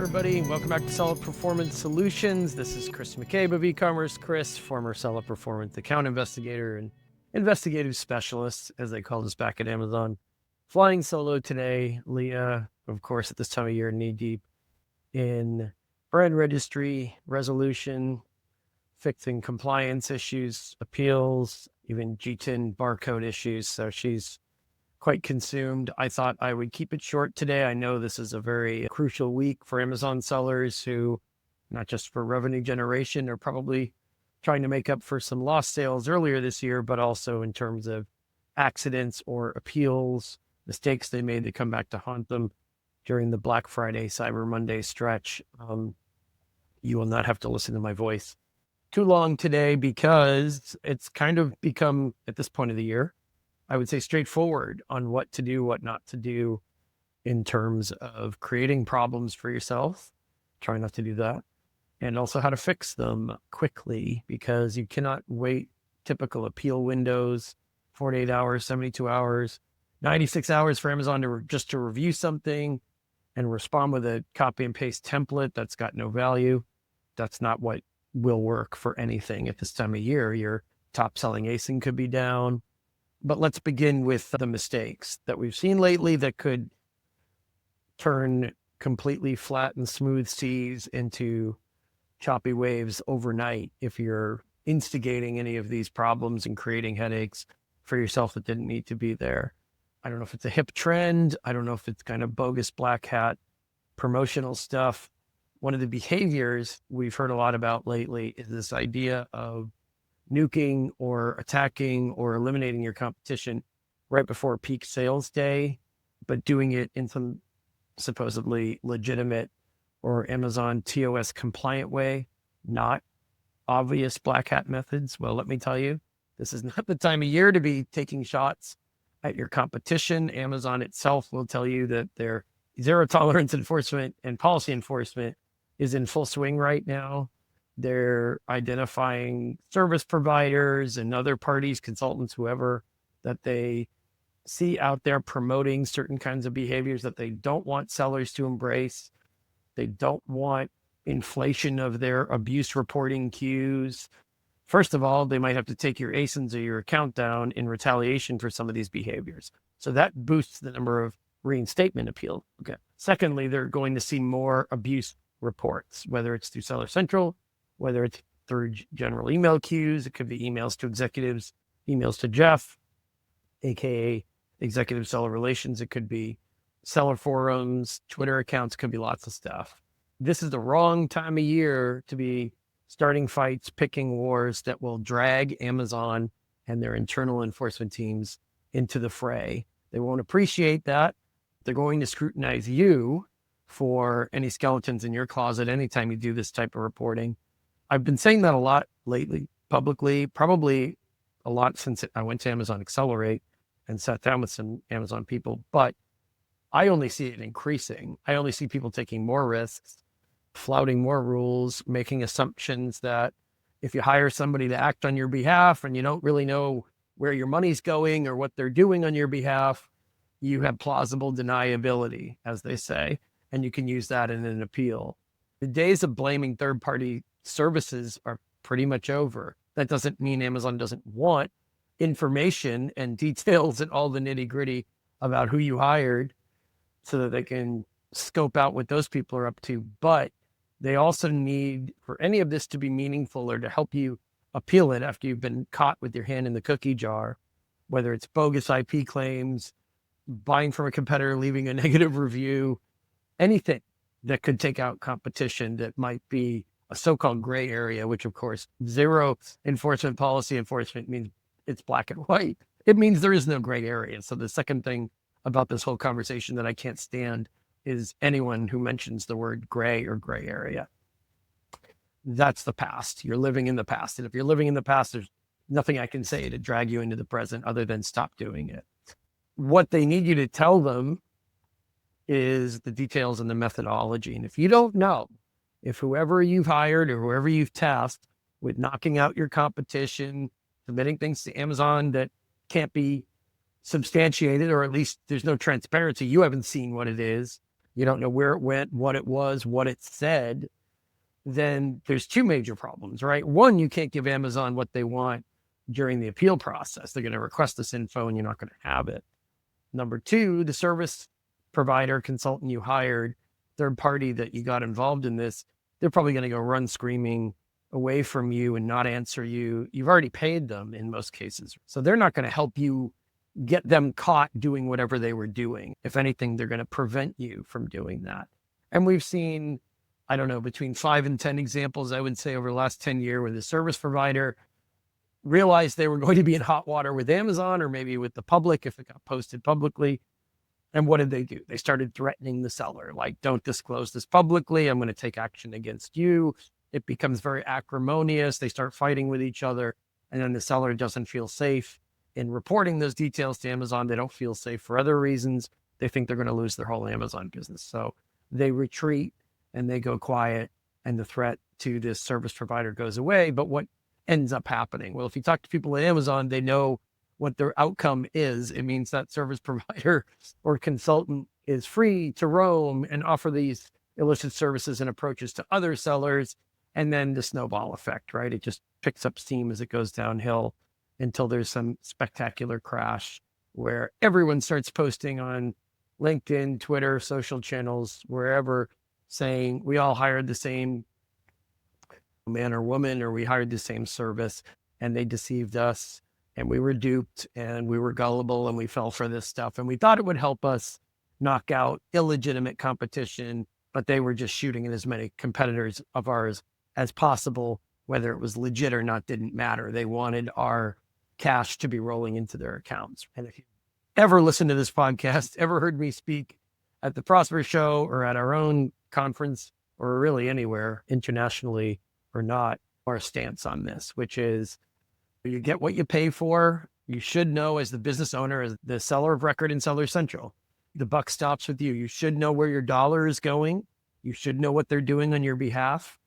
everybody. Welcome back to Solid Performance Solutions. This is Chris McCabe of e-commerce. Chris, former Solid Performance account investigator and investigative specialist, as they called us back at Amazon. Flying solo today. Leah, of course, at this time of year, knee-deep in brand registry, resolution, fixing compliance issues, appeals, even GTIN barcode issues. So she's quite consumed. I thought I would keep it short today. I know this is a very crucial week for Amazon sellers who, not just for revenue generation, are probably trying to make up for some lost sales earlier this year, but also in terms of accidents or appeals, mistakes they made that come back to haunt them during the Black Friday, Cyber Monday stretch. You will not have to listen to my voice too long today because it's kind of become, at this point of the year, I would say straightforward on what to do, what not to do in terms of creating problems for yourself. Try not to do that. And also how to fix them quickly, because you cannot wait typical appeal windows, 48 hours, 72 hours, 96 hours for Amazon to review something and respond with a copy and paste template that's got no value. That's not what will work for anything at this time of year. Your top selling ASIN could be down. But let's begin with the mistakes that we've seen lately that could turn completely flat and smooth seas into choppy waves overnight if you're instigating any of these problems and creating headaches for yourself that didn't need to be there. I don't know if it's a hip trend. I don't know if it's kind of bogus black hat promotional stuff. One of the behaviors we've heard a lot about lately is this idea of nuking or attacking or eliminating your competition right before peak sales day, but doing it in some supposedly legitimate or Amazon TOS compliant way, not obvious black hat methods. Well, let me tell you, this is not the time of year to be taking shots at your competition. Amazon itself will tell you that their zero tolerance enforcement and policy enforcement is in full swing right now. They're identifying service providers and other parties, consultants, whoever, that they see out there promoting certain kinds of behaviors that they don't want sellers to embrace. They don't want inflation of their abuse reporting queues. First of all, they might have to take your ASINs or your account down in retaliation for some of these behaviors. So that boosts the number of reinstatement appeals. Okay. Secondly, they're going to see more abuse reports, whether it's through Seller Central, whether it's through general email queues. It could be emails to executives, emails to Jeff, aka executive seller relations. It could be seller forums, Twitter accounts, could be lots of stuff. This is the wrong time of year to be starting fights, picking wars that will drag Amazon and their internal enforcement teams into the fray. They won't appreciate that. They're going to scrutinize you for any skeletons in your closet anytime you do this type of reporting. I've been saying that a lot lately, publicly, probably a lot since I went to Amazon Accelerate and sat down with some Amazon people, but I only see it increasing. I only see people taking more risks, flouting more rules, making assumptions that if you hire somebody to act on your behalf and you don't really know where your money's going or what they're doing on your behalf, you have plausible deniability, as they say, and you can use that in an appeal. The days of blaming third-party services are pretty much over. That doesn't mean Amazon doesn't want information and details and all the nitty-gritty about who you hired so that they can scope out what those people are up to. But they also need for any of this to be meaningful or to help you appeal it after you've been caught with your hand in the cookie jar, whether it's bogus IP claims, buying from a competitor, leaving a negative review, anything that could take out competition that might be a so-called gray area, which of course, zero enforcement policy enforcement means it's black and white. It means there is no gray area. So the second thing about this whole conversation that I can't stand is anyone who mentions the word gray or gray area. That's the past. You're living in the past. And if you're living in the past, there's nothing I can say to drag you into the present other than stop doing it. What they need you to tell them is the details and the methodology. And if you don't know, if whoever you've hired or whoever you've tasked with knocking out your competition, submitting things to Amazon that can't be substantiated, or at least there's no transparency, you haven't seen what it is, you don't know where it went, what it was, what it said, then there's two major problems, right? One, you can't give Amazon what they want during the appeal process. They're going to request this info and you're not going to have it. Number two, the service provider, consultant you hired, third party that you got involved in this, they're probably going to go run screaming away from you and not answer you. You've already paid them in most cases. So they're not going to help you get them caught doing whatever they were doing. If anything, they're going to prevent you from doing that. And we've seen, I don't know, between 5 and 10 examples, I would say, over the last 10 years, where the service provider realized they were going to be in hot water with Amazon or maybe with the public if it got posted publicly. And what did they do? They started threatening the seller, like, don't disclose this publicly. I'm going to take action against you. It becomes very acrimonious. They start fighting with each other. And then the seller doesn't feel safe in reporting those details to Amazon. They don't feel safe for other reasons. They think they're going to lose their whole Amazon business. So they retreat and they go quiet, and the threat to this service provider goes away. But what ends up happening? Well, if you talk to people at Amazon, they know what their outcome is. It means that service provider or consultant is free to roam and offer these illicit services and approaches to other sellers. And then the snowball effect, right? It just picks up steam as it goes downhill until there's some spectacular crash where everyone starts posting on LinkedIn, Twitter, social channels, wherever, saying we all hired the same man or woman, or we hired the same service and they deceived us and we were duped and we were gullible and we fell for this stuff. And we thought it would help us knock out illegitimate competition, but they were just shooting at as many competitors of ours as possible. Whether it was legit or not didn't matter. They wanted our cash to be rolling into their accounts. And if you ever listened to this podcast, ever heard me speak at the Prosper Show or at our own conference or really anywhere internationally or not, our stance on this, which is you get what you pay for. You should know, as the business owner, as the seller of record in Seller Central, the buck stops with you. You should know where your dollar is going. You should know what they're doing on your behalf.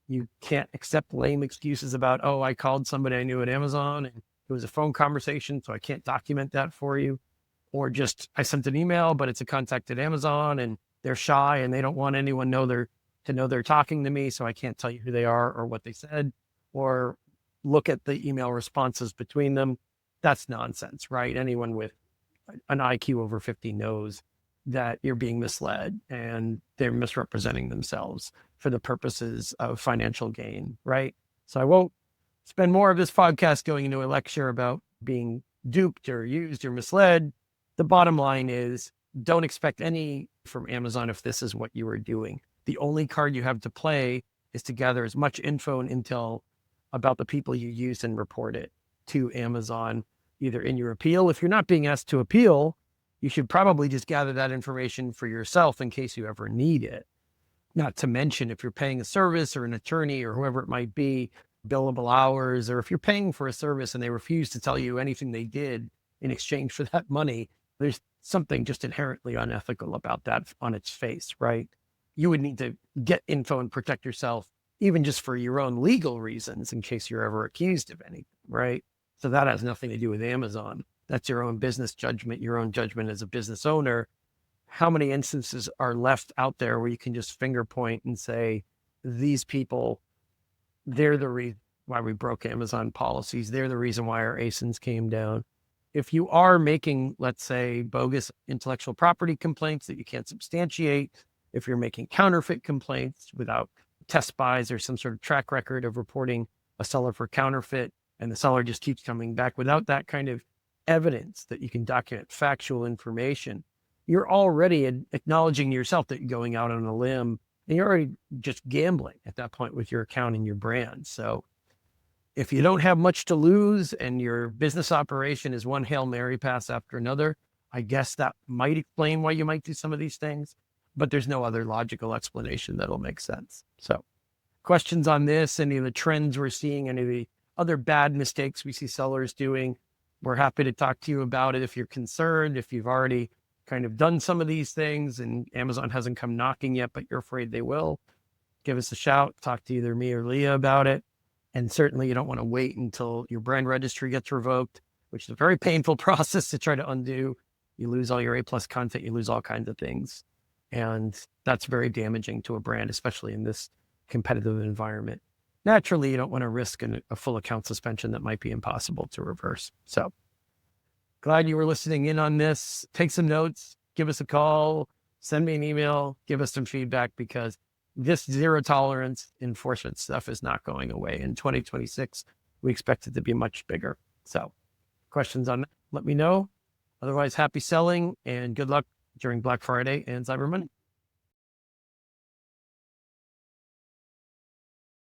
You can't accept lame excuses about, oh, I called somebody I knew at Amazon and it was a phone conversation, so I can't document that for you. Or just, I sent an email, but it's a contact at Amazon and they're shy and they don't want anyone to know they're talking to me, so I can't tell you who they are or what they said, or look at the email responses between them. That's nonsense, right? Anyone with an IQ over 50 knows that you're being misled and they're misrepresenting themselves for the purposes of financial gain, right? So I won't spend more of this podcast going into a lecture about being duped or used or misled. The bottom line is, don't expect any from Amazon if this is what you are doing. The only card you have to play is to gather as much info and intel about the people you use and report it to Amazon, either in your appeal. If you're not being asked to appeal, you should probably just gather that information for yourself in case you ever need it. Not to mention, if you're paying a service or an attorney or whoever it might be, billable hours, or if you're paying for a service and they refuse to tell you anything they did in exchange for that money, there's something just inherently unethical about that on its face, right? You would need to get info and protect yourself, even just for your own legal reasons, in case you're ever accused of anything, right? So that has nothing to do with Amazon. That's your own business judgment, your own judgment as a business owner. How many instances are left out there where you can just finger point and say, these people, they're the reason why we broke Amazon policies. They're the reason why our ASINs came down. If you are making, let's say, bogus intellectual property complaints that you can't substantiate, if you're making counterfeit complaints without test buys or some sort of track record of reporting a seller for counterfeit, and the seller just keeps coming back without that kind of evidence that you can document factual information, you're already acknowledging yourself that you're going out on a limb, and you're already just gambling at that point with your account and your brand. So if you don't have much to lose and your business operation is one Hail Mary pass after another, I guess that might explain why you might do some of these things, but there's no other logical explanation that'll make sense. So questions on this, any of the trends we're seeing, any of the other bad mistakes we see sellers doing, we're happy to talk to you about it if you're concerned, if you've already kind of done some of these things and Amazon hasn't come knocking yet, but you're afraid they will. Give us a shout, talk to either me or Leah about it. And certainly you don't want to wait until your brand registry gets revoked, which is a very painful process to try to undo. You lose all your A+ content, you lose all kinds of things. And that's very damaging to a brand, especially in this competitive environment. Naturally, you don't want to risk a full account suspension that might be impossible to reverse. So glad you were listening in on this. Take some notes, give us a call, send me an email, give us some feedback, because this zero tolerance enforcement stuff is not going away. In 2026, we expect it to be much bigger. So questions on that, let me know. Otherwise, happy selling and good luck during Black Friday and Cyber Monday.